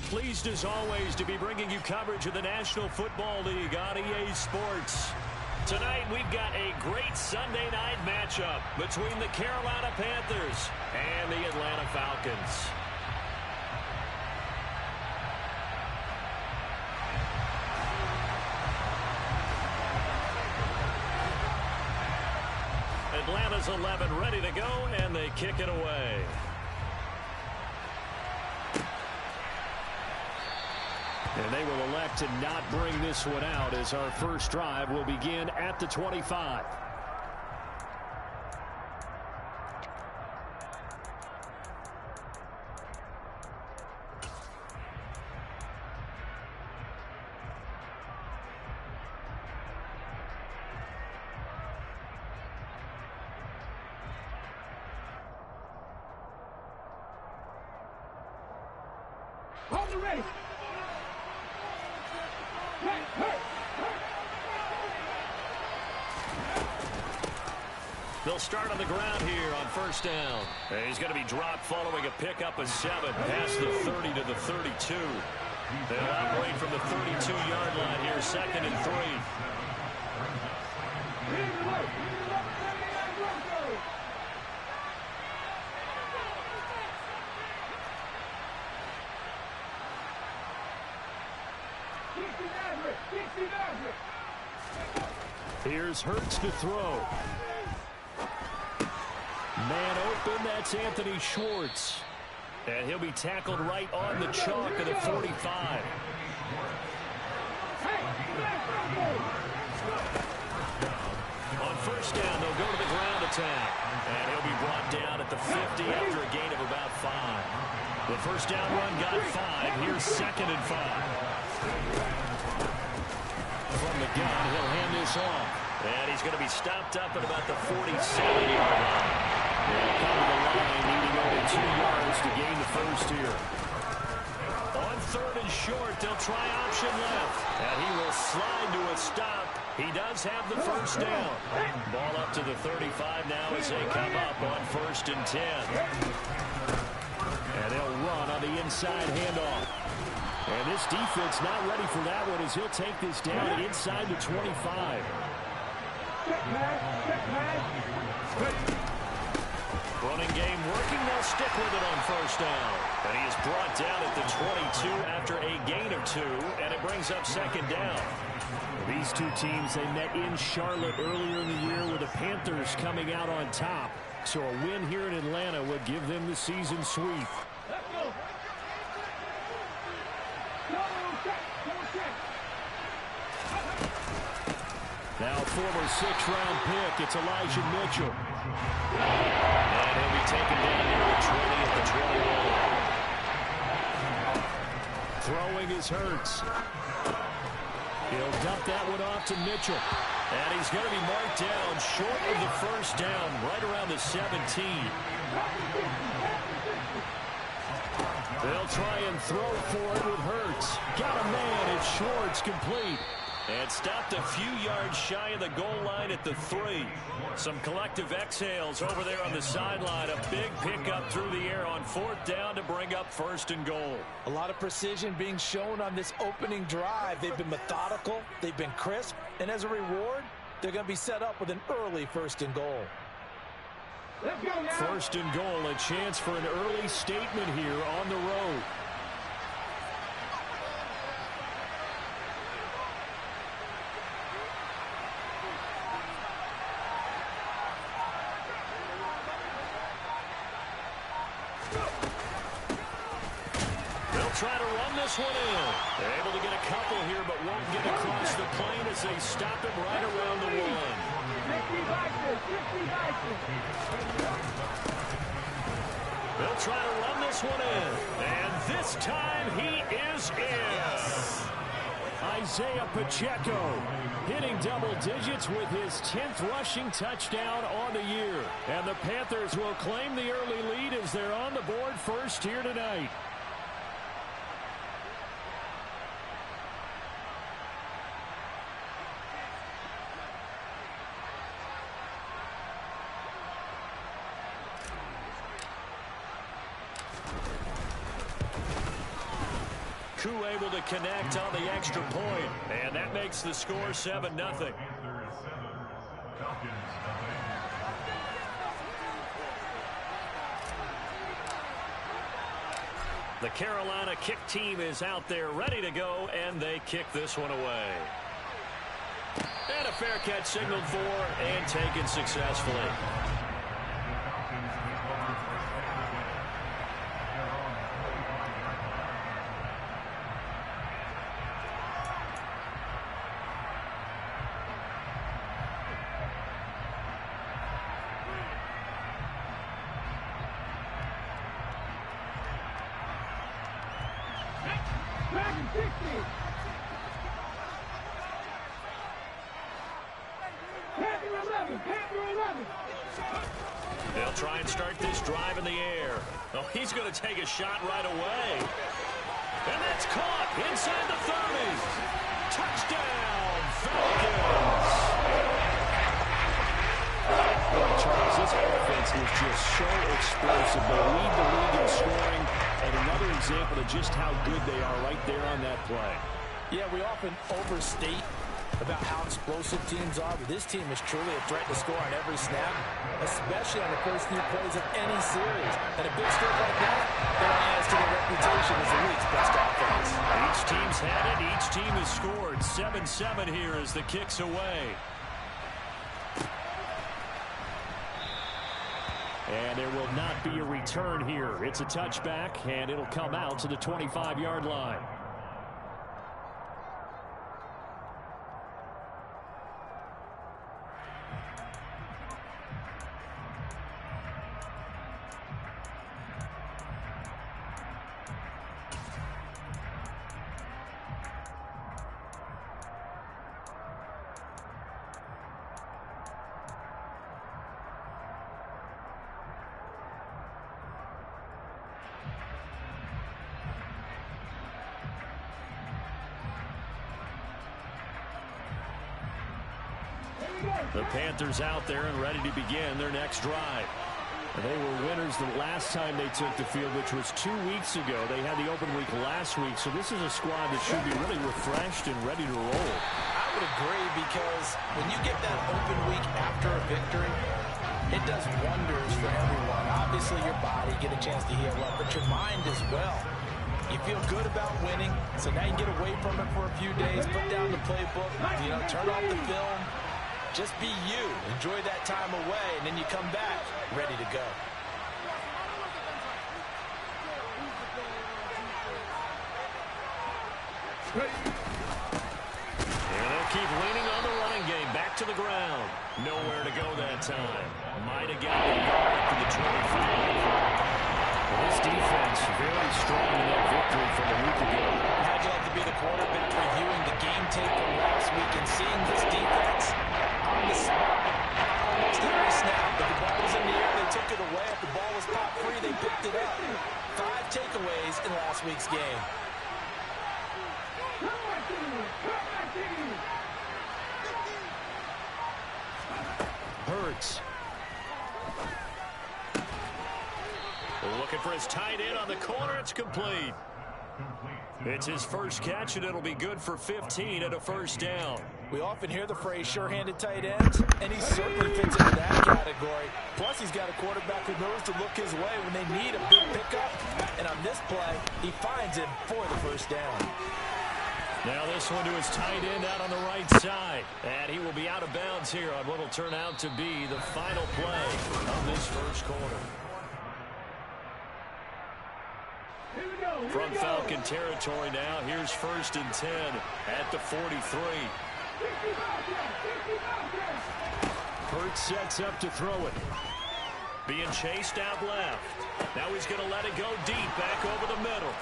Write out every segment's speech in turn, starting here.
Pleased as always to be bringing you coverage of the National Football League on EA Sports. Tonight we've got a great Sunday night matchup between the Carolina Panthers and the Atlanta Falcons. Atlanta's 11 ready to go, and they kick it away. And they will elect to not bring this one out as our first drive will begin at the 25. Hold the race. They'll start on the ground here on first down. And he's going to be dropped following a pickup of 7 past the 30 to the 32. They'll operate from the 32-yard line here, 2nd and 3. Here's Hurts to throw. Man open, that's Anthony Schwartz. And he'll be tackled right on the chalk of the 45. On first down, they'll go to the ground attack. And he'll be brought down at the 50 after a gain of about 5. The first down run got 5. Here's 2nd and 5. From the gun, he'll hand this off. And he's going to be stopped up at about the 47-yard line. They'll come to the line, needing only 2 yards to gain the first here. On 3rd and short, they'll try option left. And he will slide to a stop. He does have the first down. Ball up to the 35 now as they come up on 1st and 10. And they'll run on the inside handoff. And this defense not ready for that one as he'll take this down inside the 25. Running game working. They'll stick with it on first down. And he is brought down at the 22 after a gain of 2. And it brings up 2nd down. These two teams, they met in Charlotte earlier in the year with the Panthers coming out on top. So a win here in Atlanta would give them the season sweep. Now former 6th-round pick, it's Elijah Mitchell. And he'll be taken down near the 20 at the 21. Throwing is Hurts. He'll dump that one off to Mitchell. And he's going to be marked down short of the first down, right around the 17. They'll try and throw for it with Hurts. Got a man, it's Schwartz, complete. And stopped a few yards shy of the goal line at the 3. Some collective exhales over there on the sideline. A big pickup through the air on 4th down to bring up 1st and goal. A lot of precision being shown on this opening drive. They've been methodical, they've been crisp, and as a reward, they're going to be set up with an early 1st and goal. 1st and goal, a chance for an early statement here on the road. Try to run this one in. They're able to get a couple here, but won't get across the plane as they stop him right around the 1. They'll try to run this one in. And this time he is in. Isaiah Pacheco hitting double digits with his 10th rushing touchdown on the year. And the Panthers will claim the early lead as they're on the board first here tonight. Koo able to connect on the extra point. And that makes the score 7-0. The Carolina kick team is out there ready to go, and they kick this one away. And a fair catch signaled for and taken successfully. They'll try and start this drive in the air. Oh, he's going to take a shot right away. And that's caught inside the 30. Touchdown, Falcons. Well, Charles, this offense is just so explosive. They lead the league in scoring, and another example of just how good they are right there on that play. Yeah, we often overstate about how explosive teams are, but this team is truly a threat to score on every snap, especially on the first few plays of any series. And a big score like that adds to their reputation as the league's best offense. Each team's had it. Each team has scored. 7-7 here as the kick's away. And there will not be a return here. It's a touchback, and it'll come out to the 25-yard line. The Panthers out there and ready to begin their next drive. They were winners the last time they took the field, which was 2 weeks ago. They had the open week last week, so this is a squad that should be really refreshed and ready to roll. I would agree, because when you get that open week after a victory, it does wonders for everyone. Obviously, your body get a chance to heal up, but your mind as well. You feel good about winning, so now you get away from it for a few days, put down the playbook, turn off the film. Just be you. Enjoy that time away, and then you come back ready to go. And they'll keep leaning on the running game. Back to the ground. Nowhere to go that time. Might have gotten a yard for the 25. Well, this defense very strong in that victory from a week ago. How'd you like to be the quarterback reviewing the game tape from last week and seeing this defense on the spot almost every snap? If the ball was in the air, they took it away. If the ball was pop free, they picked it up. 5 takeaways in last week's game. Hurts. Looking for his tight end on the corner. It's complete. It's his first catch, and it'll be good for 15 and a first down. We often hear the phrase sure-handed tight ends, and he certainly fits into that category. Plus, he's got a quarterback who knows to look his way when they need a big pickup. And on this play, he finds him for the first down. Now this one to his tight end out on the right side. And he will be out of bounds here on what will turn out to be the final play of this first quarter. From Falcon territory now, here's 1st and 10 at the 43. Hurts sets up to throw it. Being chased out left. Now he's going to let it go deep back over the middle.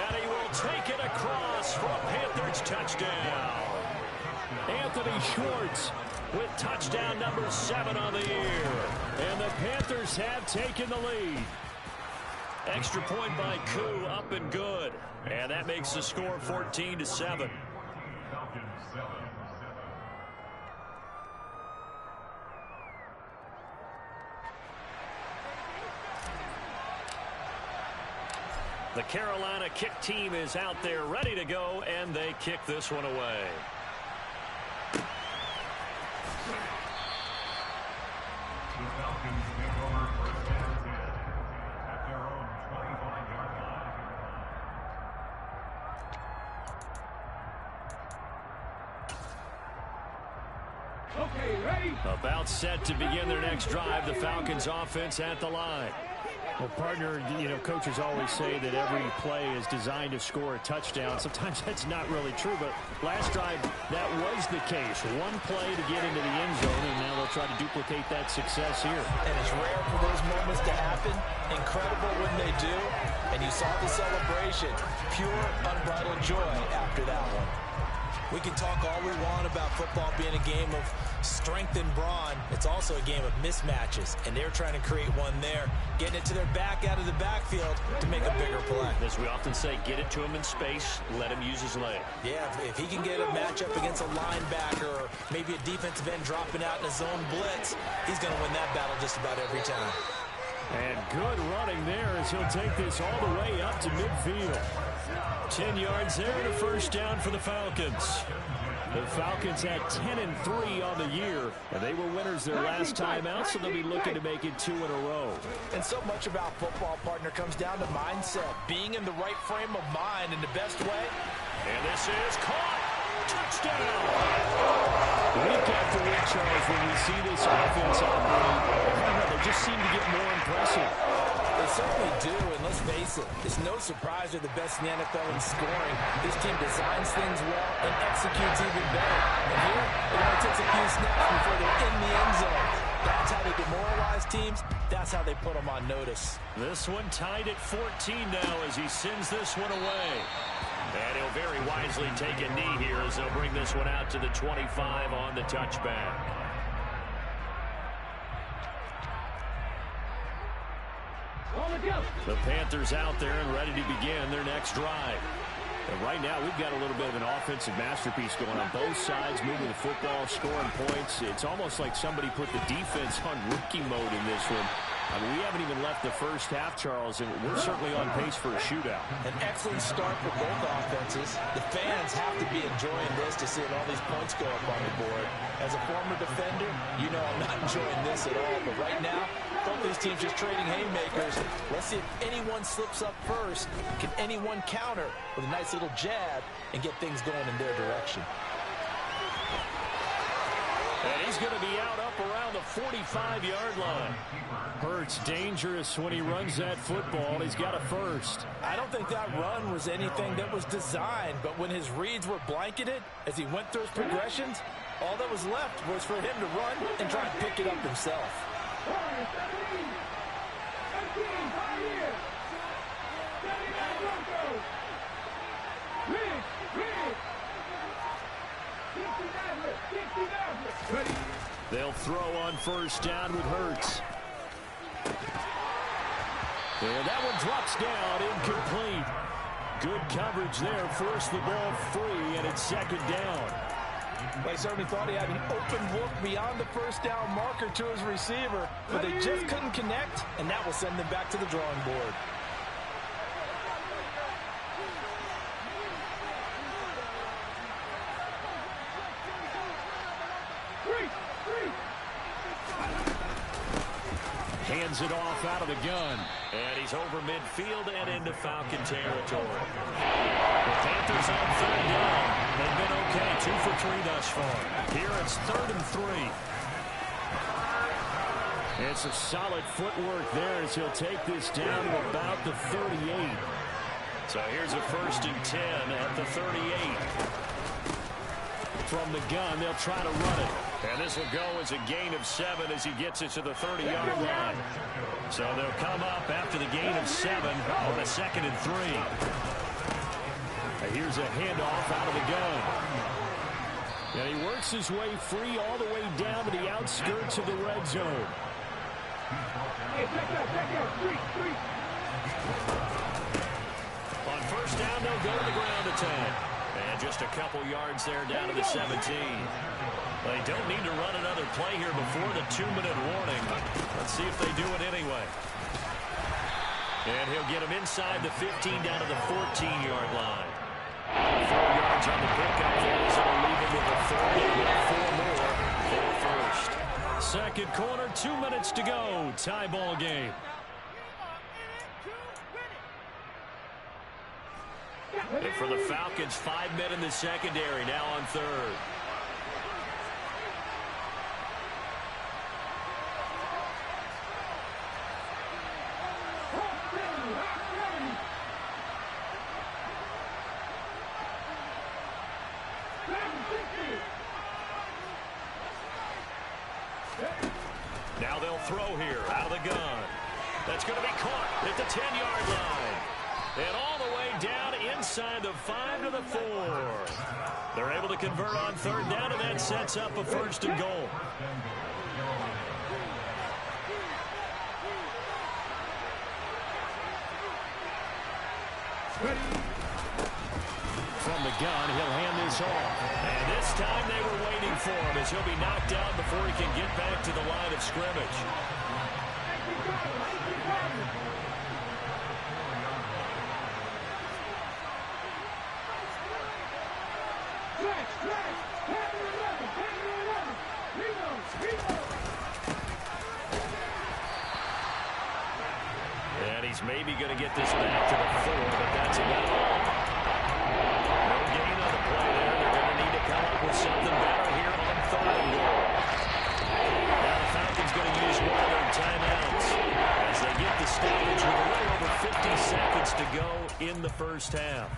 And he will take it across for a Panthers touchdown. Anthony Schwartz with touchdown number 7 on the year. And the Panthers have taken the lead. Extra point by Koo, up and good. And that makes the score 14-7. The Carolina kick team is out there ready to go, and they kick this one away. The Falcons take over first and 10 at their own 25-yard line. Okay, ready? About set to begin their next drive. The Falcons offense at the line. Well, partner, coaches always say that every play is designed to score a touchdown. Sometimes that's not really true, but last drive, that was the case. One play to get into the end zone, and now they'll try to duplicate that success here. And it's rare for those moments to happen. Incredible when they do. And you saw the celebration. Pure, unbridled joy after that one. We can talk all we want about football being a game of strength and brawn. It's also a game of mismatches, and they're trying to create one there, getting it to their back out of the backfield to make a bigger play. As we often say, get it to him in space, let him use his leg. Yeah, if he can get a matchup against a linebacker or maybe a defensive end dropping out in a zone blitz, he's going to win that battle just about every time. And good running there as he'll take this all the way up to midfield. 10 yards there and a first down for the Falcons. The Falcons had 10-3 on the year, and they were winners their last time out, so they'll be looking to make it 2 in a row. And so much about football, partner, comes down to mindset, being in the right frame of mind in the best way. And this is caught. Touchdown. Week after week, Charles, when we see this offense operate, they just seem to get more impressive. They certainly do, and let's face it, it's no surprise they're the best in the NFL in scoring. This team designs things well and executes even better. And here, it only takes a few snaps before they're in the end zone. That's how they demoralize teams. That's how they put them on notice. This one tied at 14 now as he sends this one away. And he'll very wisely take a knee here as they'll bring this one out to the 25 on the touchback. The Panthers out there and ready to begin their next drive. And right now, we've got a little bit of an offensive masterpiece going on both sides, moving the football, scoring points. It's almost like somebody put the defense on rookie mode in this one. I mean, we haven't even left the first half, Charles, and we're certainly on pace for a shootout. An excellent start for both offenses. The fans have to be enjoying this to see all these points go up on the board. As a former defender, you know I'm not enjoying this at all. But right now, both these teams just trading haymakers. Let's see if anyone slips up first. Can anyone counter with a nice little jab and get things going in their direction? And he's going to be out up around the 45-yard line. Hurts dangerous when he runs that football. He's got a first. I don't think that run was anything that was designed, but when his reads were blanketed, as he went through his progressions, all that was left was for him to run and try and pick it up himself. They'll throw on first down with Hurts. And that one drops down, incomplete. Good coverage there, forced the ball free, and it's second down. They certainly thought he had an open look beyond the first down marker to his receiver, but they just couldn't connect, and that will send them back to the drawing board. Hands it off out of the gun. And he's over midfield and into Falcon territory. The Panthers on third down. They've been okay, 2 for 3 thus far. Here it's 3rd and 3. It's a solid footwork there as he'll take this down to about the 38. So here's a 1st and 10 at the 38. From the gun, they'll try to run it. And this will go as a gain of 7 as he gets it to the 30-yard line. So they'll come up after the gain of 7 on the 2nd and 3. And here's a handoff out of the gun. And he works his way free all the way down to the outskirts of the red zone. On first down, they'll go to the ground attack. And just a couple yards there down to the 17. They don't need to run another play here before the 2-minute warning. Let's see if they do it anyway. And he'll get him inside the 15 down to the 14-yard line. 4 yards on the pickup there, so they'll leave him with a third and 4 more for first. Second quarter, 2 minutes to go. Tie ball game. And for the Falcons, 5 men in the secondary, now on third. Now they'll throw here out of the gun. That's going to be caught at the 10-yard line. And all the way down inside the 5 to the 4. They're able to convert on third down, and that sets up a first and goal. From the gun, he'll hand this off. And this time they were waiting for him as he'll be knocked out before he can get back to the line of scrimmage. And he's maybe going to get this back to the 4, but that's about all. No gain on the play there. They're going to need to come up with something better here on third and goal. Now the Falcons going to use one of their timeouts as they get the stoppage with a little over 50 seconds to go in the first half.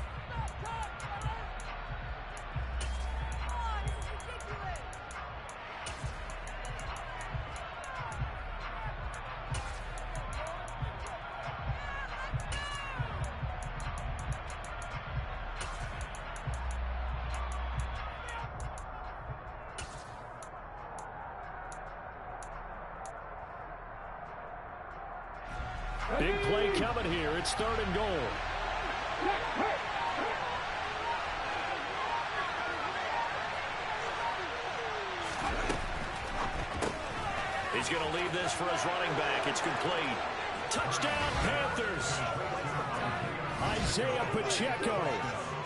Big play coming here. It's third and goal. He's going to leave this for his running back. It's complete. Touchdown, Panthers. Isaiah Pacheco.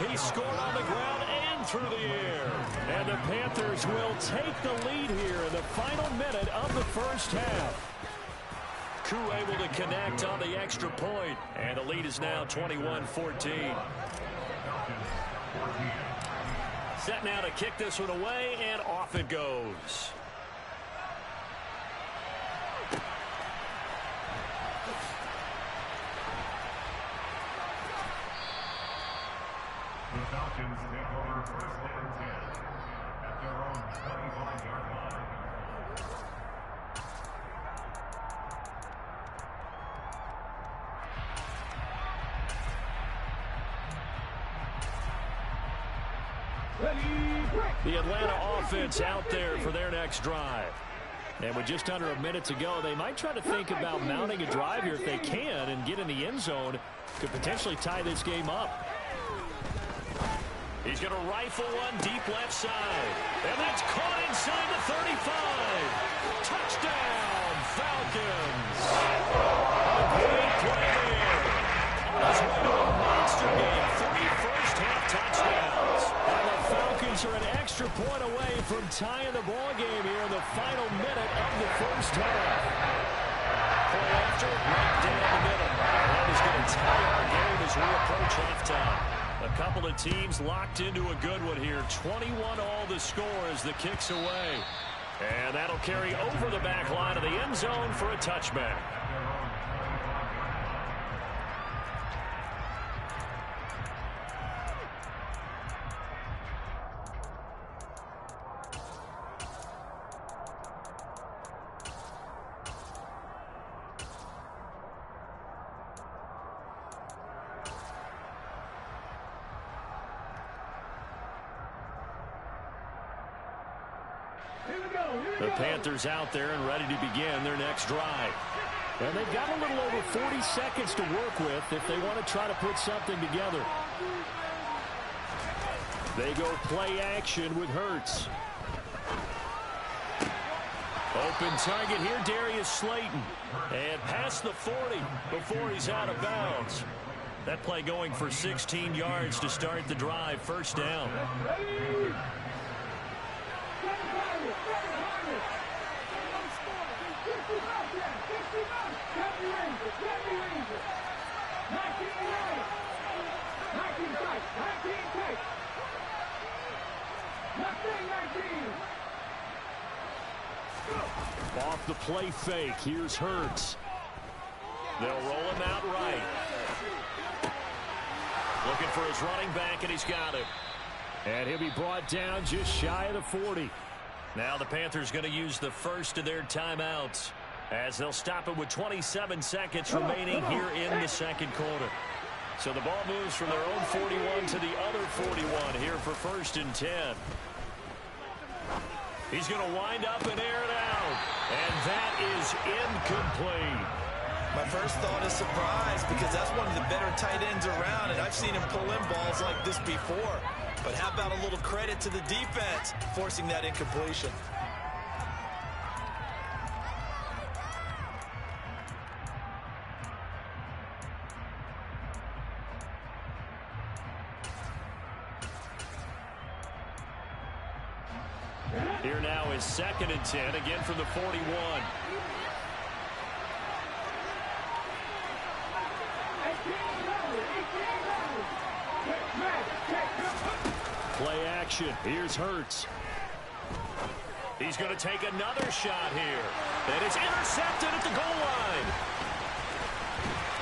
He scored on the ground and through the air. And the Panthers will take the lead here in the final minute of the first half. Koo able to connect on the extra point, and the lead is now 21-14. Set now to kick this one away, and off it goes. The Falcons take over first and 10 at their own 25-yard line. The Atlanta offense out there for their next drive. And with just under a minute to go, they might try to think about mounting a drive here if they can and get in the end zone. Could potentially tie this game up. He's going to rifle one deep left side. And that's caught inside the 35. Touchdown, Falcons. A great play there. On his way to a monster game. 3 first-half touchdowns. And the Falcons are an extra point away from tying the ball game here in the final minute of the first half. Play after, right down the middle. That is going to tie our game as we approach halftime. A couple of teams locked into a good one here. 21 all the score as the kick's away. And that'll carry over the back line of the end zone for a touchback. The Panthers out there and ready to begin their next drive. And they've got a little over 40 seconds to work with if they want to try to put something together. They go play action with Hurts. Open target here, Darius Slayton. And past the 40 before he's out of bounds. That play going for 16 yards to start the drive. First down. Off the play fake. Here's Hurts. They'll roll him out right. Looking for his running back, and he's got it. And he'll be brought down just shy of the 40. Now the Panthers going to use the first of their timeouts as they'll stop it with 27 seconds remaining here in the second quarter. So the ball moves from their own 41 to the other 41 here for 1st and 10. He's going to wind up and air it out. And that is incomplete. My first thought is surprise because that's one of the better tight ends around, and I've seen him pull in balls like this before. But how about a little credit to the defense forcing that incompletion? Here now is 2nd and 10, again from the 41. Play action. Here's Hurts. He's going to take another shot here. And it's intercepted at the goal line.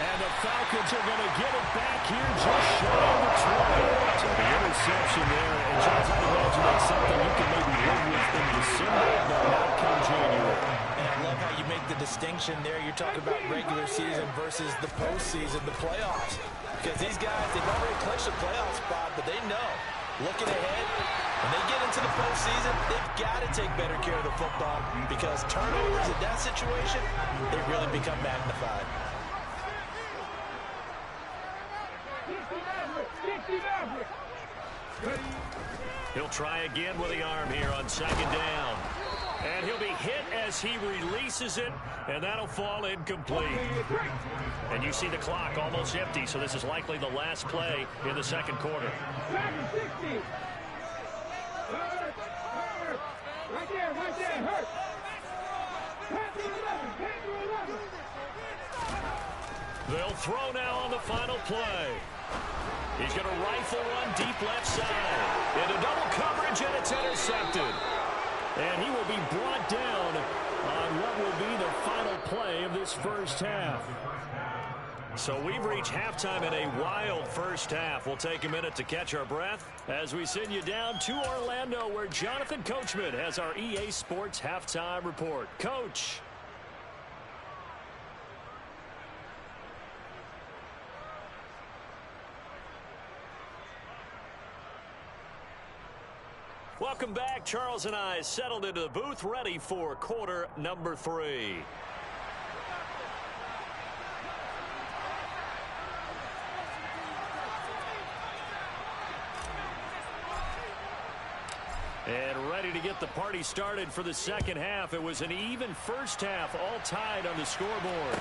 And the Falcons are going to get it back here just shy of the 20. So the interception there. And Charles, I'd imagine that's something you can maybe live with in December, but not come January. And I love how you make the distinction there. You're talking about regular season versus the postseason, the playoffs. Because these guys, they've already clinched a playoff spot, but they know, looking ahead, when they get into the postseason, they've got to take better care of the football because turnovers in that situation, they really become magnified. He'll try again with the arm here on 2nd down. And he'll be hit as he releases it, and that'll fall incomplete. And you see the clock almost empty, so this is likely the last play in the second quarter. They'll throw now on the final play. He's going to rifle one deep left side. Into double coverage, and it's intercepted. And he will be brought down on what will be the final play of this first half. So we've reached halftime in a wild first half. We'll take a minute to catch our breath as we send you down to Orlando, where Jonathan Coachman has our EA Sports halftime report. Coach. Welcome back. Charles and I settled into the booth, ready for quarter number 3. And ready to get the party started for the second half. It was an even first half, all tied on the scoreboard.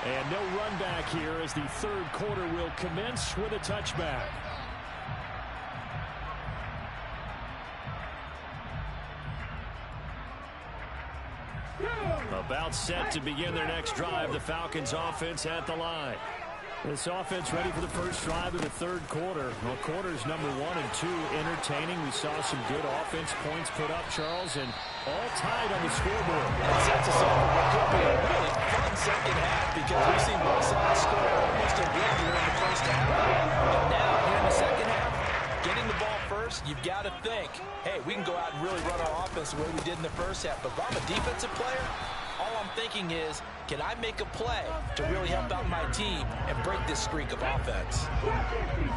And no run back here as the third quarter will commence with a touchback. About set to begin their next drive. The Falcons offense at the line. This offense ready for the first drive of the third quarter. Well, quarters number 1 and 2 entertaining. We saw some good offense points put up, Charles, and all tied on the scoreboard. That sets us up for what could be a really fun second half because we've seen both sides score almost a win here in the first half. And now, here in the second half, getting the ball first, you've got to think, hey, we can go out and really run our offense the way we did in the first half. But if I'm a defensive player, all I'm thinking is, can I make a play to really help out my team and break this streak of offense?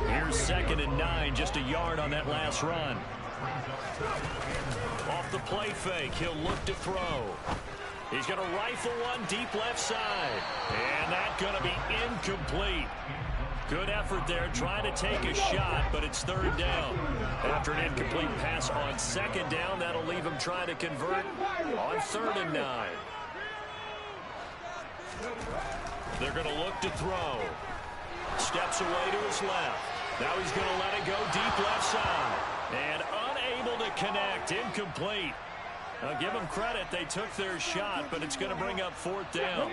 Here's 2nd and 9, just a yard on that last run. Off the play fake, he'll look to throw. He's going to rifle one deep left side. And that's going to be incomplete. Good effort there, trying to take a shot, but it's third down. After an incomplete pass on second down, that'll leave him trying to convert on 3rd and 9. They're going to look to throw. Steps away to his left. Now he's going to let it go deep left side. And unable to connect, incomplete. Now give them credit, they took their shot, but it's going to bring up 4th down.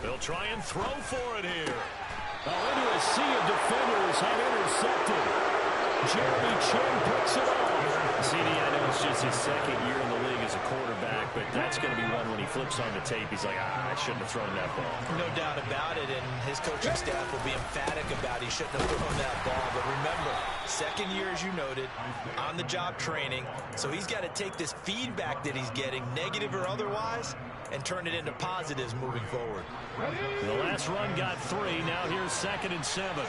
They'll try and throw for it here. Into a sea of defenders and intercepted. Jeremy Chin puts it off. CD, I know it's just his 2nd year in the league as a quarterback, but that's going to be one when he flips on the tape. He's like, I shouldn't have thrown that ball. No doubt about it, and his coaching staff will be emphatic about he shouldn't have thrown that ball. But remember, 2nd year, as you noted, on-the-job training, so he's got to take this feedback that he's getting, negative or otherwise, and turn it into positives moving forward. The last run got 3. Now here's 2nd and 7.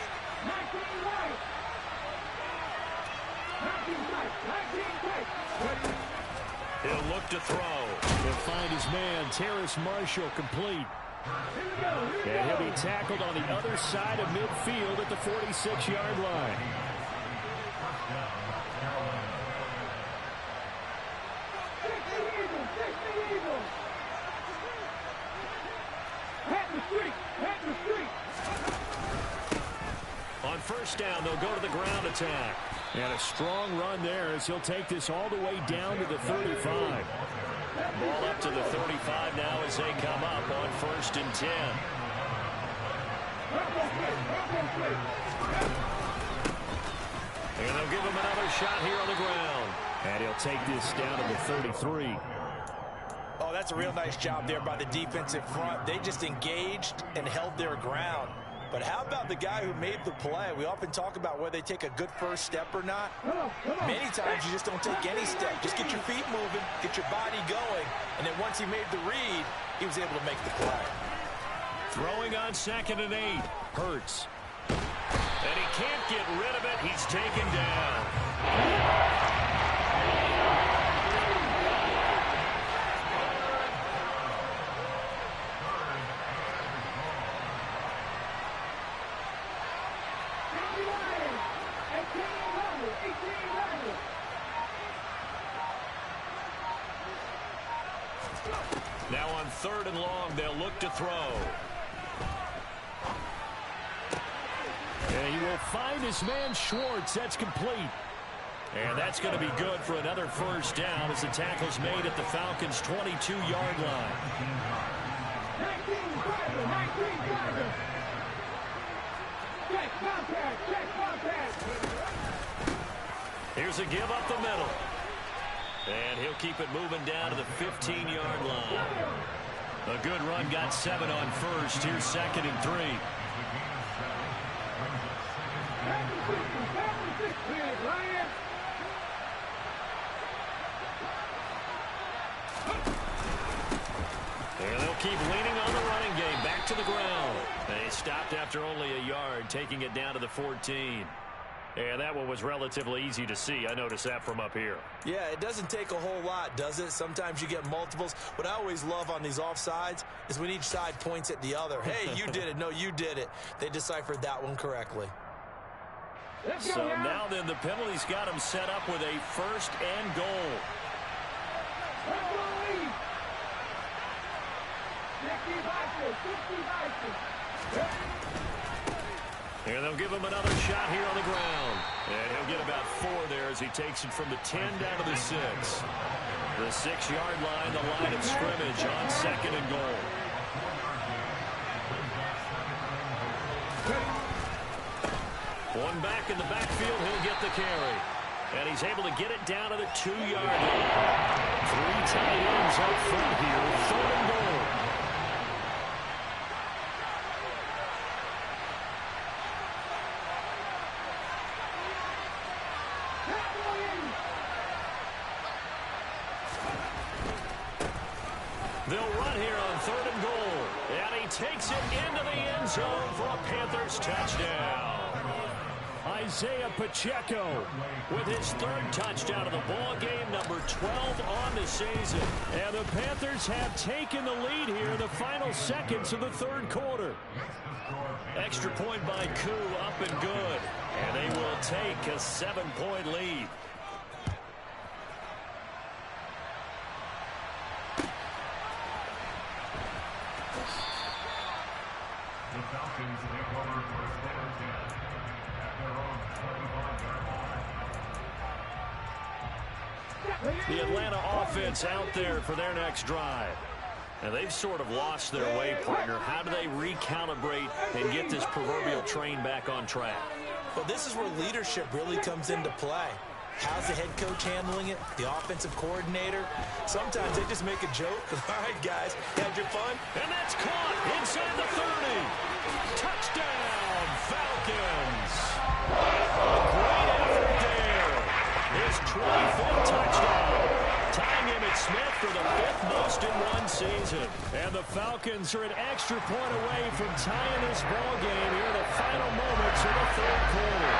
He'll look to throw. He'll find his man, Terrace Marshall, complete. And he'll be tackled on the other side of midfield at the 46-yard line. On 1st down, they'll go to the ground attack. And a strong run there as he'll take this all the way down to the 35. Ball up to the 35 now as they come up on 1st and 10. And they'll give him another shot here on the ground. And he'll take this down to the 33. Oh, that's a real nice job there by the defensive front. They just engaged and held their ground. But how about the guy who made the play? We often talk about whether they take a good first step or not. Many times you just don't take any step. Just get your feet moving, get your body going, and then once he made the read, he was able to make the play. Throwing on 2nd and 8. Hurts. And he can't get rid of it. He's taken down. Now on 3rd and long, they'll look to throw. And he will find his man Schwartz. That's complete. And that's going to be good for another 1st down as the tackle's made at the Falcons' 22-yard line. Here's a give up the middle. And he'll keep it moving down to the 15-yard line. A good run, got 7 on 1st. Here's 2nd and 3. And they'll keep leaning on the running game. Back to the ground. They stopped after only a yard, taking it down to the 14. And that one was relatively easy to see. I noticed that from up here. Yeah, it doesn't take a whole lot, does it? Sometimes you get multiples. What I always love on these offsides is when each side points at the other. Hey, you did it. No, you did it. They deciphered that one correctly. So now then the penalty's got him set up with a 1st and goal. And they'll give him another shot here on the ground. And he'll get about 4 there as he takes it from the 10 down to the 6. The 6-yard line, the line of scrimmage on 2nd and goal. One back in the backfield, he'll get the carry. And he's able to get it down to the 2-yard line. 3 tight ends up front here, 3rd and goal. They'll run here on 3rd and goal. And he takes it into the end zone for a Panthers touchdown. Isaiah Pacheco with his third touchdown of the ball game, number 12 on the season. And the Panthers have taken the lead here in the final seconds of the third quarter. Extra point by Koo, up and good. And they will take a 7-point lead. The Falcons take over first and 10 at their own 25-yard line. The Atlanta offense out there for their next drive. And they've sort of lost their way, partner. How do they recalibrate and get this proverbial train back on track? Well, this is where leadership really comes into play. How's the head coach handling it? The offensive coordinator? Sometimes they just make a joke. All right, guys, had your fun? And that's caught inside the 30. Touchdown, Falcons. A great effort there. His 25th touchdown. Tying Emmitt Smith for the 5th most in one season. And the Falcons are an extra point away from tying this ball game here in the final moments of the third quarter.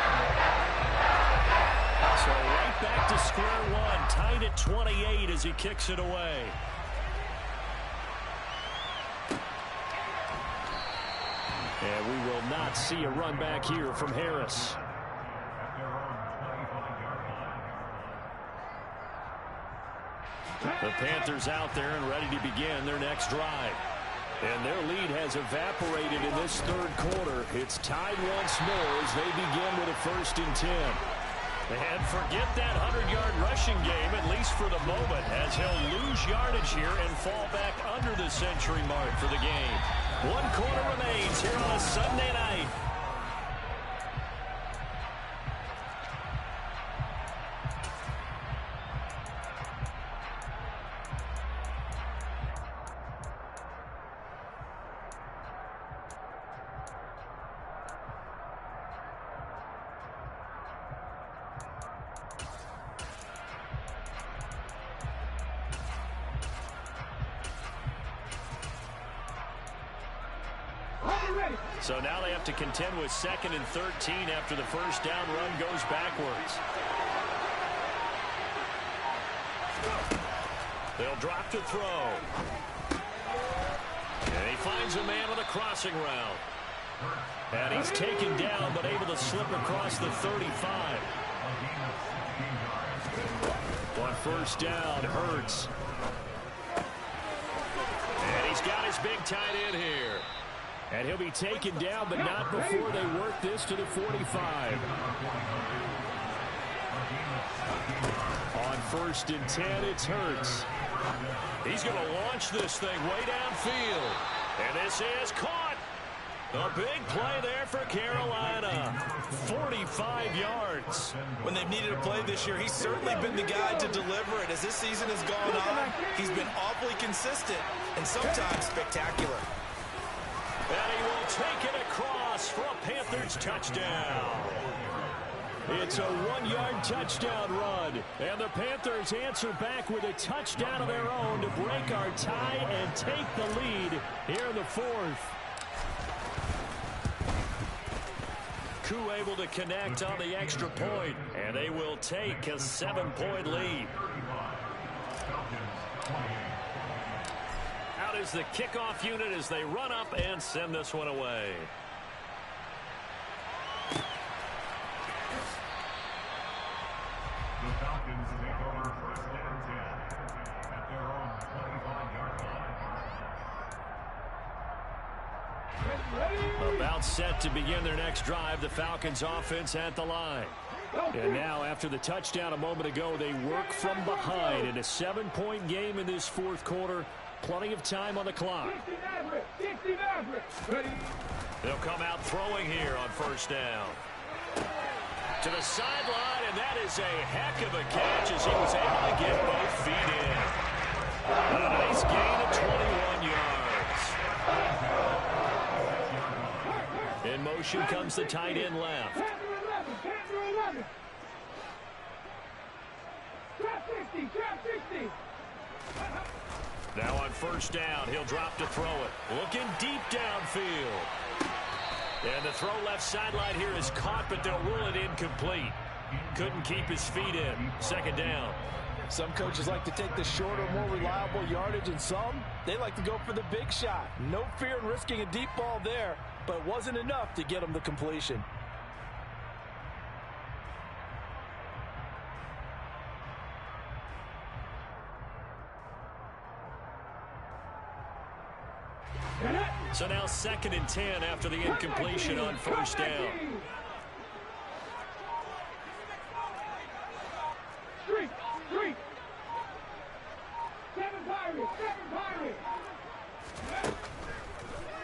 So right back to square one, tied at 28 as he kicks it away. And we will not see a run back here from Harris. The Panthers out there and ready to begin their next drive. And their lead has evaporated in this third quarter. It's tied once more as they begin with a 1st and 10. And forget that 100-yard rushing game, at least for the moment, as he'll lose yardage here and fall back under the century mark for the game. 1 quarter remains here on a Sunday night. So now they have to contend with 2nd and 13 after the first down run goes backwards. They'll drop to throw. And he finds a man with a crossing route. And he's taken down but able to slip across the 35. On 1st down, Hurts. And he's got his big tight end here. And he'll be taken down, but not before they work this to the 45. On 1st and 10, it's Hurts. He's going to launch this thing way downfield. And this is caught. A big play there for Carolina. 45 yards. When they've needed a play this year, he's certainly been the guy to deliver it. As this season has gone on, he's been awfully consistent and sometimes spectacular. And he will take it across for a Panthers touchdown. It's a 1-yard touchdown run. And the Panthers answer back with a touchdown of their own to break our tie and take the lead here in the 4th. Koo able to connect on the extra point. And they will take a 7-point lead. Out is the kickoff unit as they run up and send this one away. The Falcons take over 1st and 10 at their own 25-yard line. About set to begin their next drive, the Falcons offense at the line. And now after the touchdown a moment ago, they work from behind in a 7-point game in this 4th quarter. Plenty of time on the clock. They'll come out throwing here on 1st down. To the sideline, and that is a heck of a catch as he was able to get both feet in. And a nice gain of 21 yards. In motion comes the tight end left. Now on 1st down, he'll drop to throw it. Looking deep downfield. And the throw left sideline here is caught, but they'll rule it incomplete. Couldn't keep his feet in. Second down. Some coaches like to take the shorter, more reliable yardage, and some, they like to go for the big shot. No fear in risking a deep ball there, but it wasn't enough to get them the completion. So now 2nd and 10 after the incompletion on first down.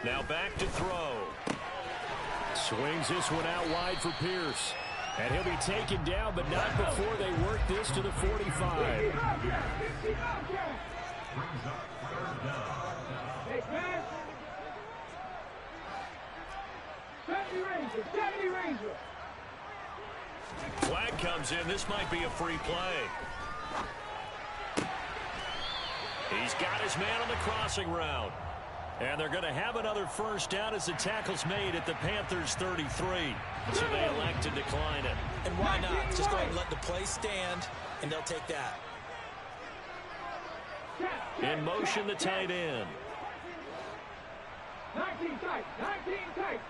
Now back to throw. Swings this one out wide for Pierce. And he'll be taken down, but not before they work this to the 45. Flag comes in. This might be a free play. He's got his man on the crossing route. And they're going to have another first down as the tackle's made at the Panthers' 33. So they elect to decline it. And why not? Just go ahead and let the play stand, and they'll take that. In motion, the tight end. 19 tight, 19 tight.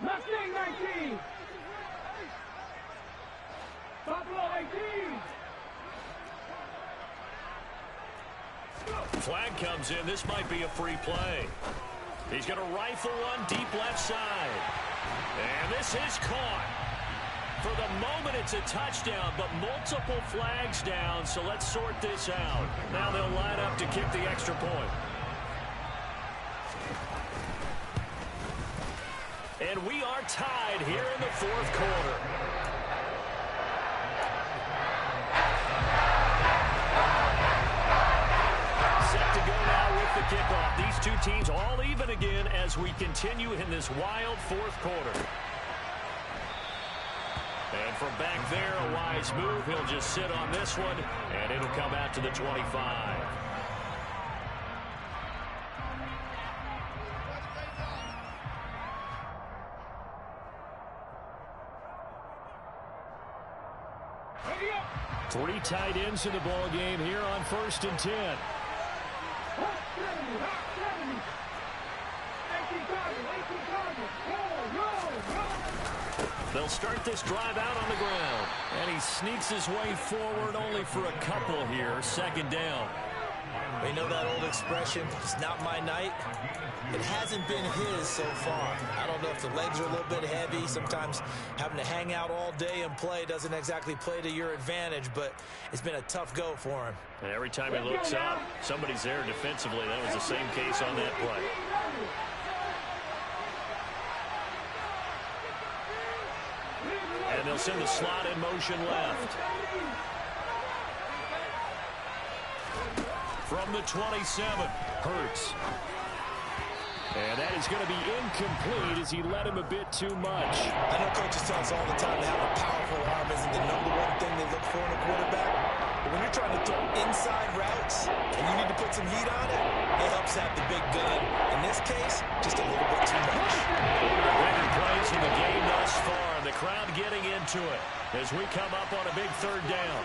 Mustang 19. Buffalo 18. Flag comes in. This might be a free play. He's going to rifle one deep left side. And this is caught. For the moment, it's a touchdown, but multiple flags down, so let's sort this out. Now they'll line up to kick the extra point. And we are tied here in the 4th quarter. Set to go now with the kickoff. These two teams all even again as we continue in this wild 4th quarter. And from back there, a wise move. He'll just sit on this one, and it'll come out to the 25. Three tight ends in the ball game here on 1st and 10. They'll start this drive out on the ground. And he sneaks his way forward only for a couple here. 2nd down. We know that old expression, it's not my night. It hasn't been his so far. I don't know if the legs are a little bit heavy. Sometimes having to hang out all day and play doesn't exactly play to your advantage, but it's been a tough go for him. And every time he looks up, somebody's there defensively. That was the same case on that play. And they'll send the slot in motion left. From the 27, Hurts. And that is going to be incomplete as he led him a bit too much. I know coaches tell us all the time to have a powerful arm isn't the #1 thing they look for in a quarterback. But when you're trying to throw inside routes and you need to put some heat on it, it helps have the big gun. In this case, just a little bit too much. Bigger plays in the game thus far. The crowd getting into it as we come up on a big 3rd down.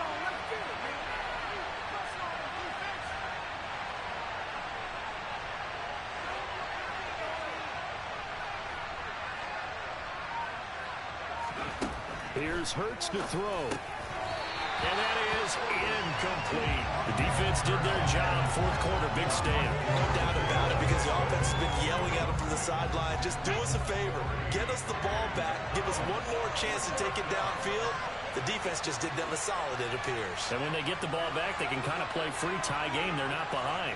Here's Hurts to throw. And that is incomplete. The defense did their job. 4th quarter, big stand. No doubt about it, because the offense has been yelling at him from the sideline. Just do us a favor. Get us the ball back. Give us one more chance to take it downfield. The defense just did them a solid, it appears. And when they get the ball back, they can kind of play free tie game. They're not behind.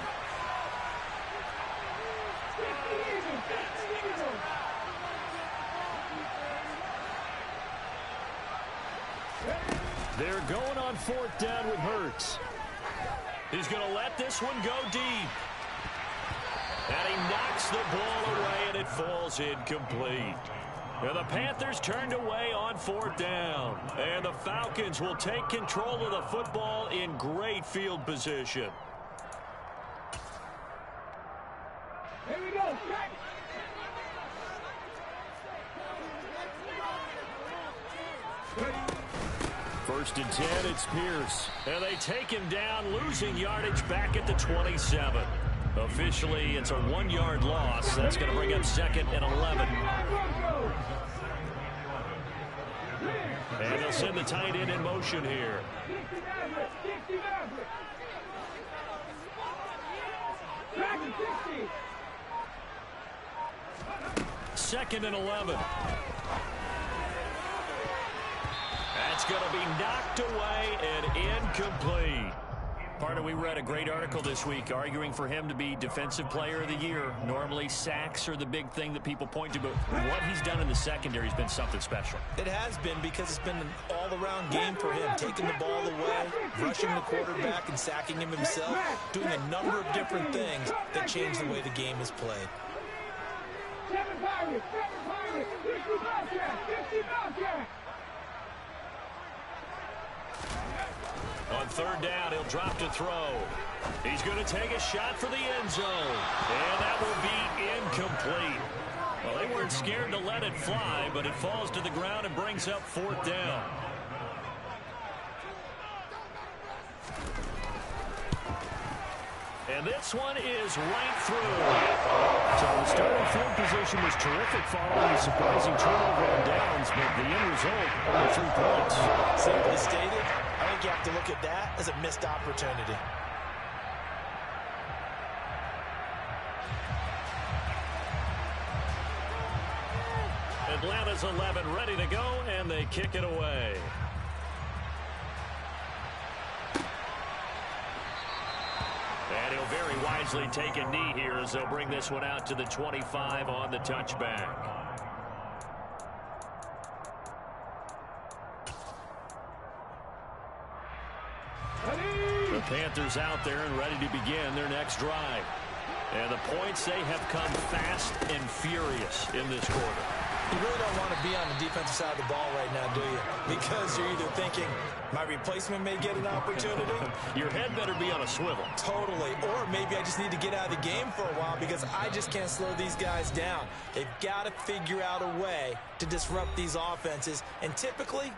They're going on 4th down with Hurts. He's going to let this one go deep. And he knocks the ball away, and it falls incomplete. And the Panthers turned away on 4th down. And the Falcons will take control of the football in great field position. Here we go. 1st and 10, it's Pierce. And they take him down, losing yardage back at the 27. Officially, it's a 1-yard loss. That's going to bring up 2nd and 11. And they'll send the tight end in motion here. 2nd and 11. That's going to be knocked away and incomplete. Partner, we read a great article this week arguing for him to be Defensive Player of the Year. Normally, sacks are the big thing that people point to, but what he's done in the secondary has been something special. It has been, because it's been an all-around game for him, taking the ball away, rushing the quarterback and sacking him himself, doing a number of different things that change the way the game is played. On 3rd down, he'll drop to throw. He's going to take a shot for the end zone. And that will be incomplete. Well, they weren't scared to let it fly, but it falls to the ground and brings up 4th down. And this one is right through. So the starting field position was terrific following a surprising turnover on downs, but the end result, only 3 points. Simply stated, I think you have to look at that as a missed opportunity. Atlanta's 11 ready to go, and they kick it away. And he'll very wisely take a knee here as they'll bring this one out to the 25 on the touchback. The Panthers out there and ready to begin their next drive. And the points, they have come fast and furious in this quarter. You really don't want to be on the defensive side of the ball right now, do you? Because you're either thinking, my replacement may get an opportunity. Your head better be on a swivel. Totally. Or maybe I just need to get out of the game for a while because I just can't slow these guys down. They've got to figure out a way to disrupt these offenses. And typically,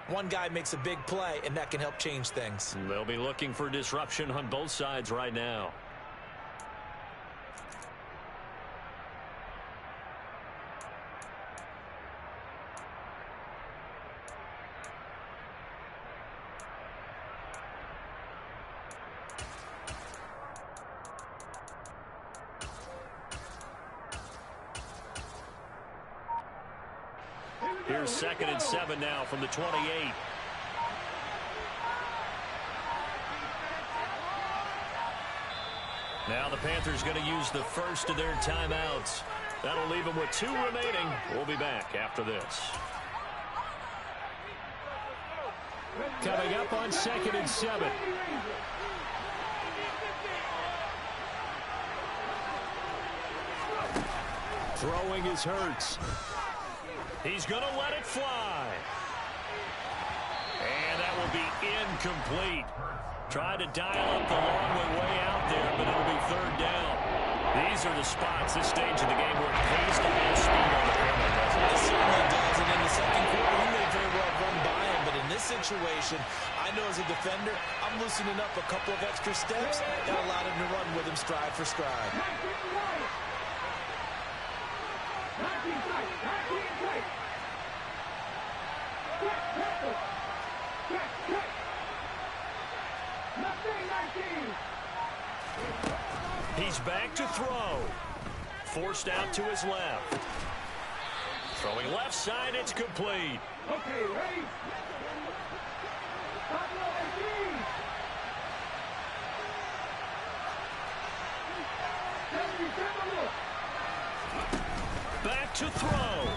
one guy makes a big play, and that can help change things. They'll be looking for disruption on both sides right now. Here's 2nd and 7 now from the 28. Now the Panthers going to use the first of their timeouts. That'll leave them with 2 remaining. We'll be back after this. Coming up on 2nd and 7. Throwing is Hurts. He's going to let it fly. And that will be incomplete. Tried to dial up the long way out there, but it'll be 3rd down. These are the spots, this stage of the game, where it pays to have speed on the corner, doesn't it? It certainly does, and in the second quarter, he may very well run by him, but in this situation, I know as a defender, I'm loosening up a couple of extra steps that allowed him to run with him stride for stride. He's back to throw. Forced out to his left. Throwing left side, it's complete. Okay, ready? Back to throw.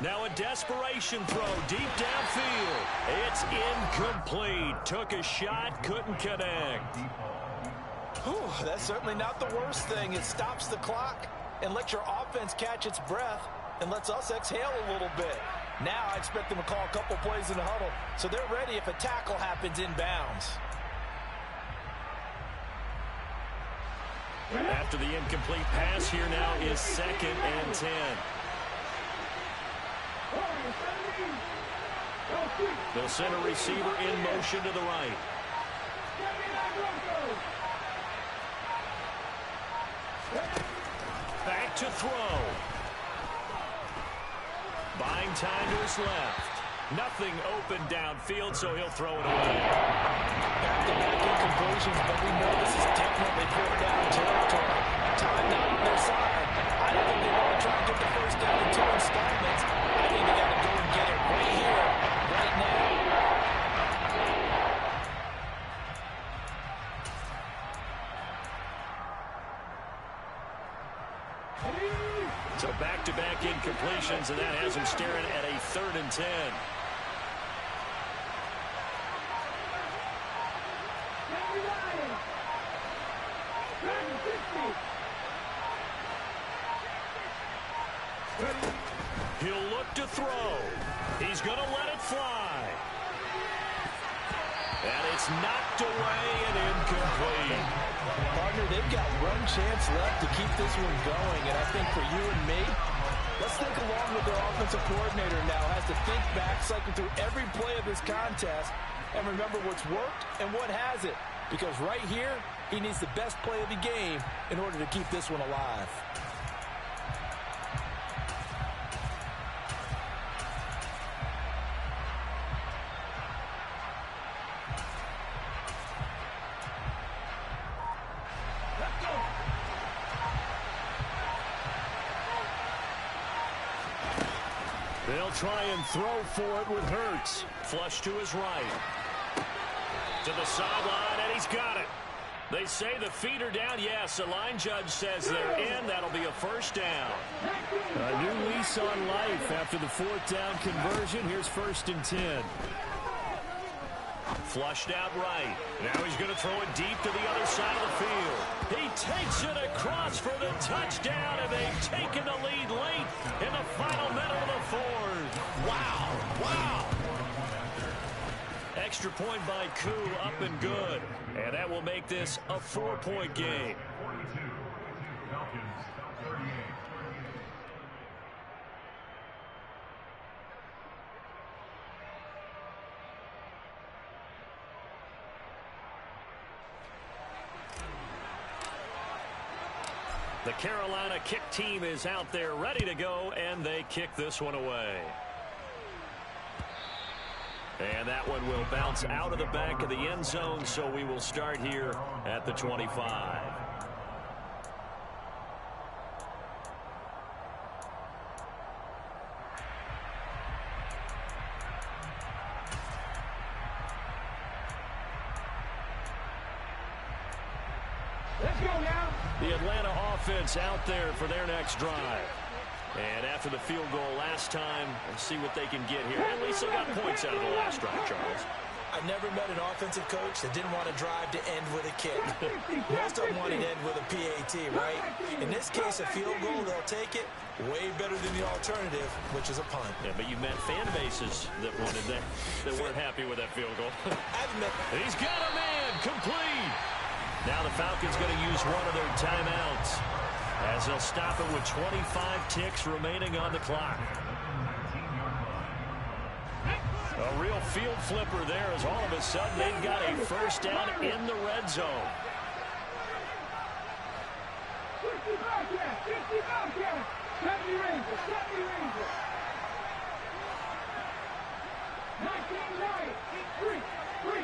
Now a desperation throw deep downfield. It's incomplete. Took a shot, couldn't connect. Whew, that's certainly not the worst thing. It stops the clock and lets your offense catch its breath and lets us exhale a little bit. Now I expect them to call a couple plays in the huddle so they're ready if a tackle happens inbounds. After the incomplete pass, here now is 2nd and 10. They'll send a receiver in motion to the right. Back to throw. Buying time to his left. Nothing open downfield, so he'll throw it away. Back-to-back incompletions, but we know this is definitely fourth down territory. Time not on their side. I don't think they want to try and get the first down in 2 installments. I think they got to go and get it right here, right now. So back-to-back incompletions, and that has him staring at a 3rd and 10. He'll look to throw. He's going to let it fly. And it's knocked away and incomplete. Partner, they've got one chance left to keep this one going, and I think for you and me, let's think along with their offensive coordinator now. Has to think back, cycle through every play of this contest, and remember what's worked and what hasn't. Because right here, he needs the best play of the game in order to keep this one alive. They'll try and throw for it with Hurts. Flush to his right. To the sideline, and he's got it. They say the feet are down. Yes, the line judge says they're in. That'll be a first down. A new lease on life after the 4th down conversion. Here's 1st and 10. Flushed out right. Now he's going to throw it deep to the other side of the field. He takes it across for the touchdown, and they've taken the lead late in the final minute of the 4th. Wow, wow. Extra point by Koo, up and good. And that will make this a 4-point game. 42. Falcons, 38. The Carolina kick team is out there ready to go, and they kick this one away. And that one will bounce out of the back of the end zone, so we will start here at the 25. Let's go now. The Atlanta offense out there for their next drive. And after the field goal last time, let's see what they can get here. At least they got points out of the last drive, Charles. I never met an offensive coach that didn't want to drive to end with a kick. Most of them want to end with a PAT, right? In this case, a field goal, they'll take it. Way better than the alternative, which is a punt. Yeah, but you met fan bases that wanted that weren't happy with that field goal. He's got a man, complete. Now the Falcons going to use one of their timeouts as they'll stop it with 25 ticks remaining on the clock. A real field flipper there as all of a sudden they've got a first down in the red zone. 70 Rangers, 70 Rangers. 19 Giants, 3.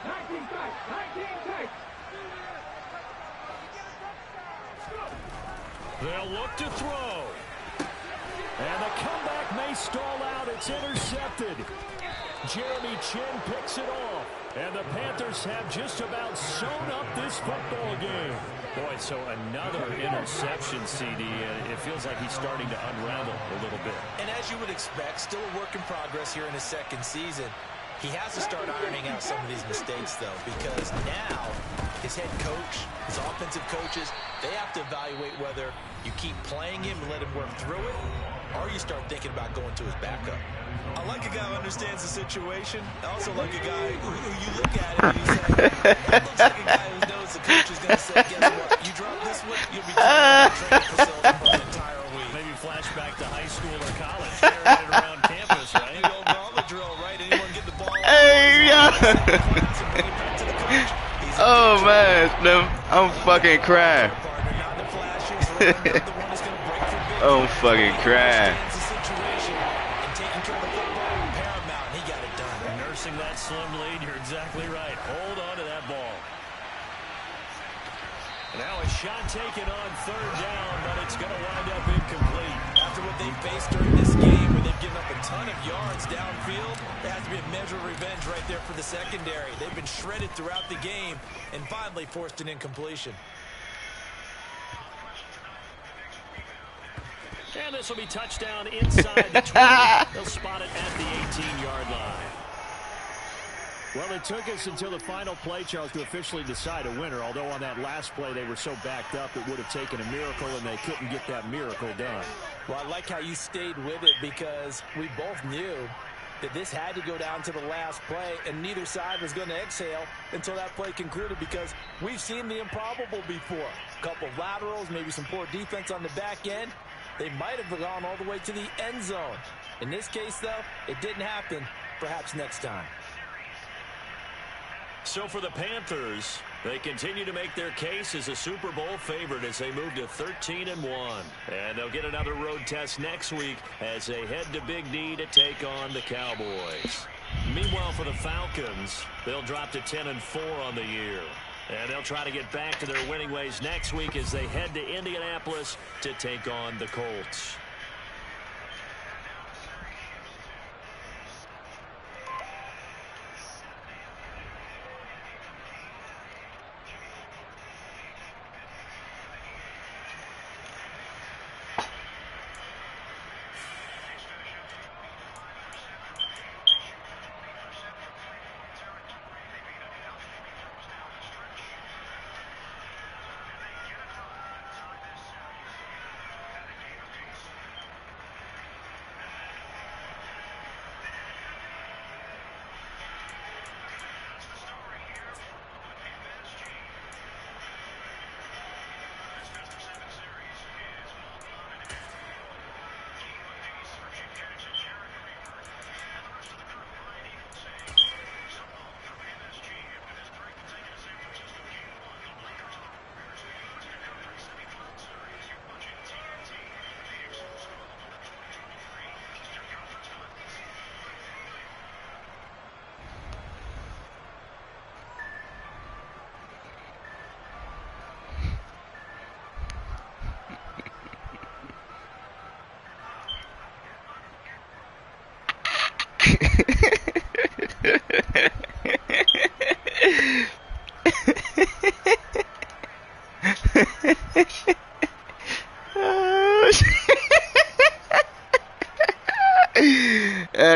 19 tight, 19 tight. They'll look to throw. And the comeback may stall out. It's intercepted. Jeremy Chin picks it off. And the Panthers have just about sewn up this football game. Boy, so another interception, CD. It feels like he's starting to unravel a little bit. And as you would expect, still a work in progress here in his second season. He has to start ironing out some of these mistakes, though, because now his head coach, his offensive coaches, they have to evaluate whether you keep playing him and let him work through it, or you start thinking about going to his backup. I like a guy who understands the situation. I also like a guy who you look at him and you say, that looks like a guy who knows the coach is going to say, guess what, you drop this one, you'll be training facility for the entire week. Maybe flashback to high school or college, carrying it around Oh man, I'm fucking crying. I'm fucking crying. Nursing that slim lead, you're exactly right. Hold on to that ball. Now a shot taken on third down, but it's going to wind up incomplete. After what they faced during this game, where they've given up a ton of yards downfield, there has to be a measure of revenge right there for the secondary. They've been shredded throughout the game and finally forced an incompletion. And this will be touchdown inside the 20. They'll spot it at the 18-yard line. Well, it took us until the final play, Charles, to officially decide a winner, although on that last play they were so backed up it would have taken a miracle, and they couldn't get that miracle done. Well, I like how you stayed with it, because we both knew that this had to go down to the last play, and neither side was going to exhale until that play concluded, because we've seen the improbable before. A couple of laterals, maybe some poor defense on the back end. They might have gone all the way to the end zone. In this case, though, it didn't happen. Perhaps next time. So for the Panthers, they continue to make their case as a Super Bowl favorite as they move to 13-1. And they'll get another road test next week as they head to Big D to take on the Cowboys. Meanwhile, for the Falcons, they'll drop to 10-4 on the year. And they'll try to get back to their winning ways next week as they head to Indianapolis to take on the Colts.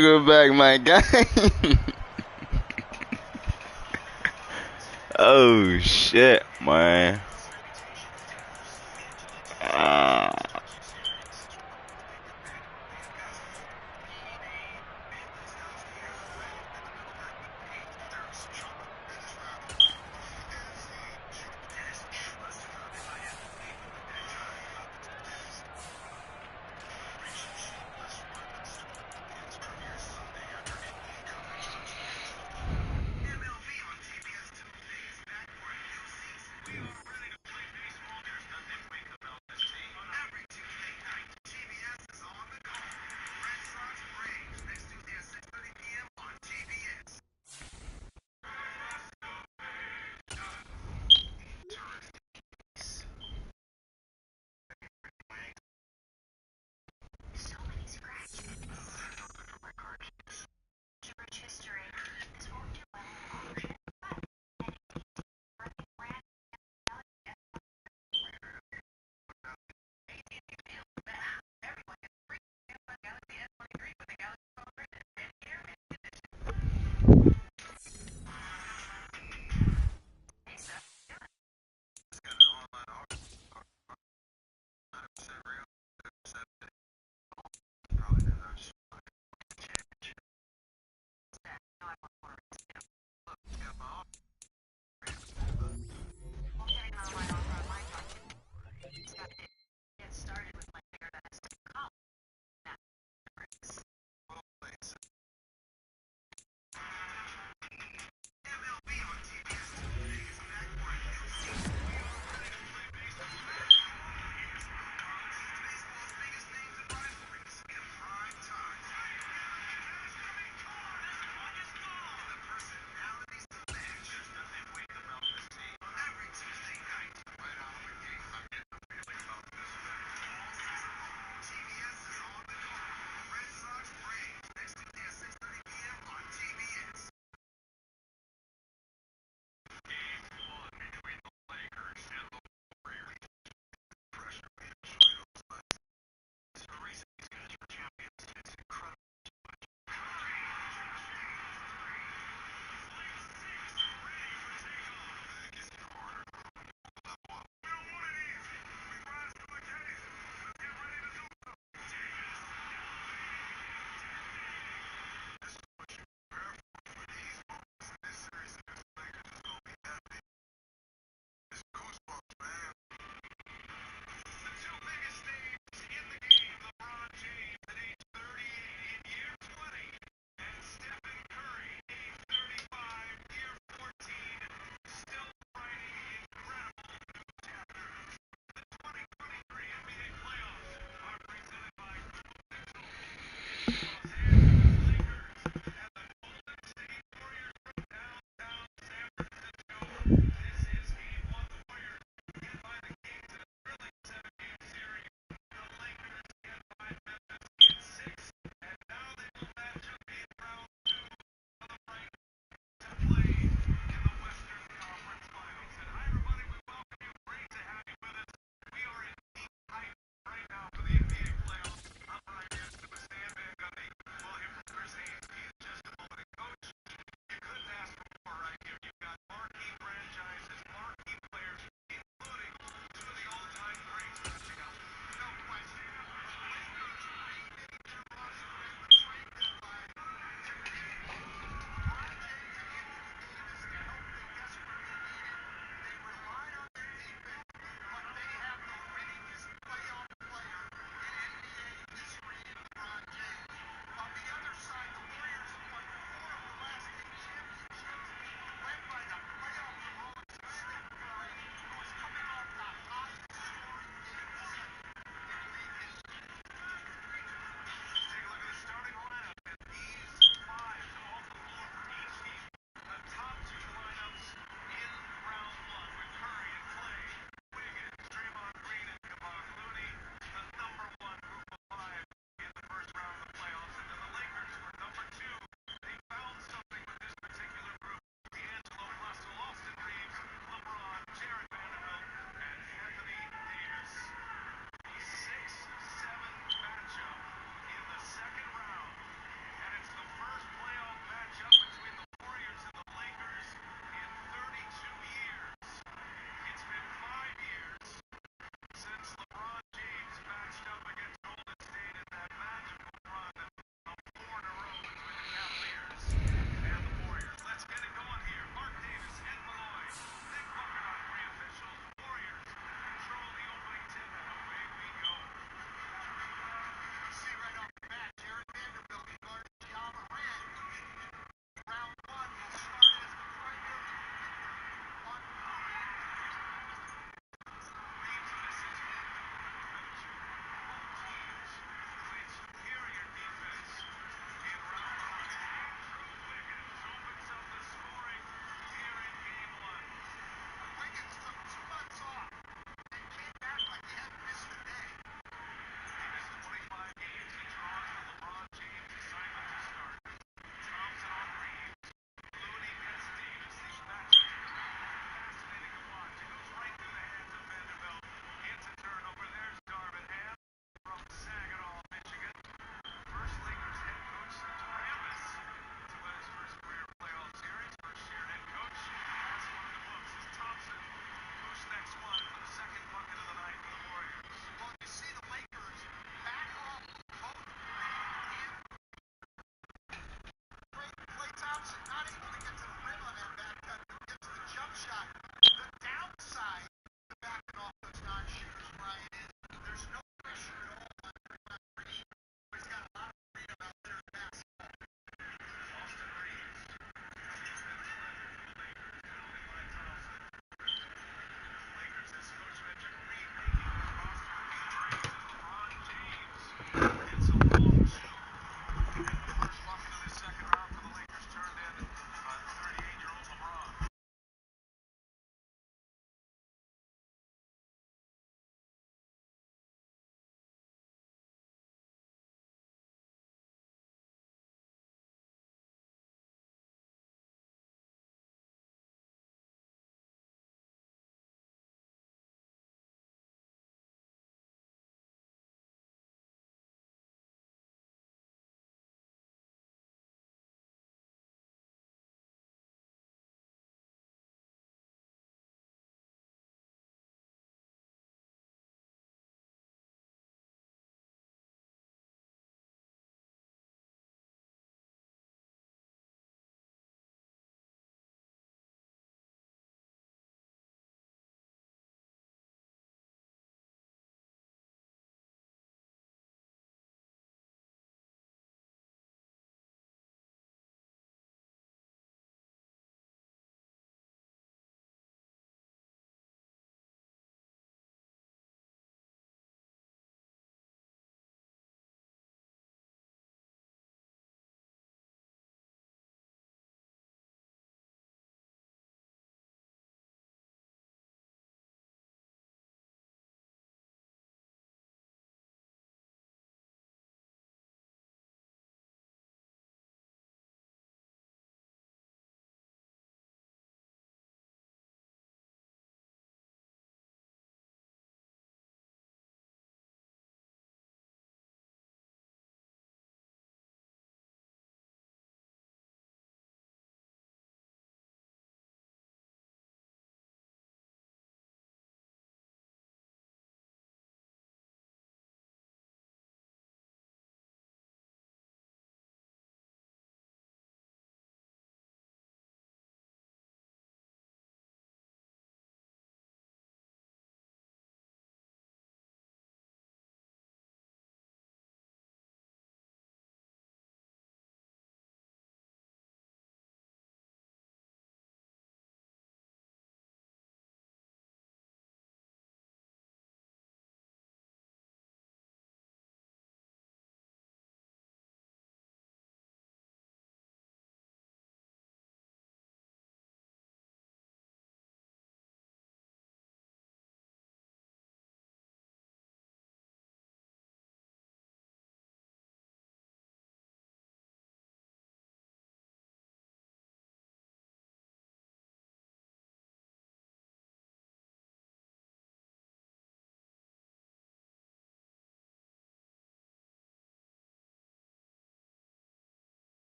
Go back, my guy. Oh shit, man.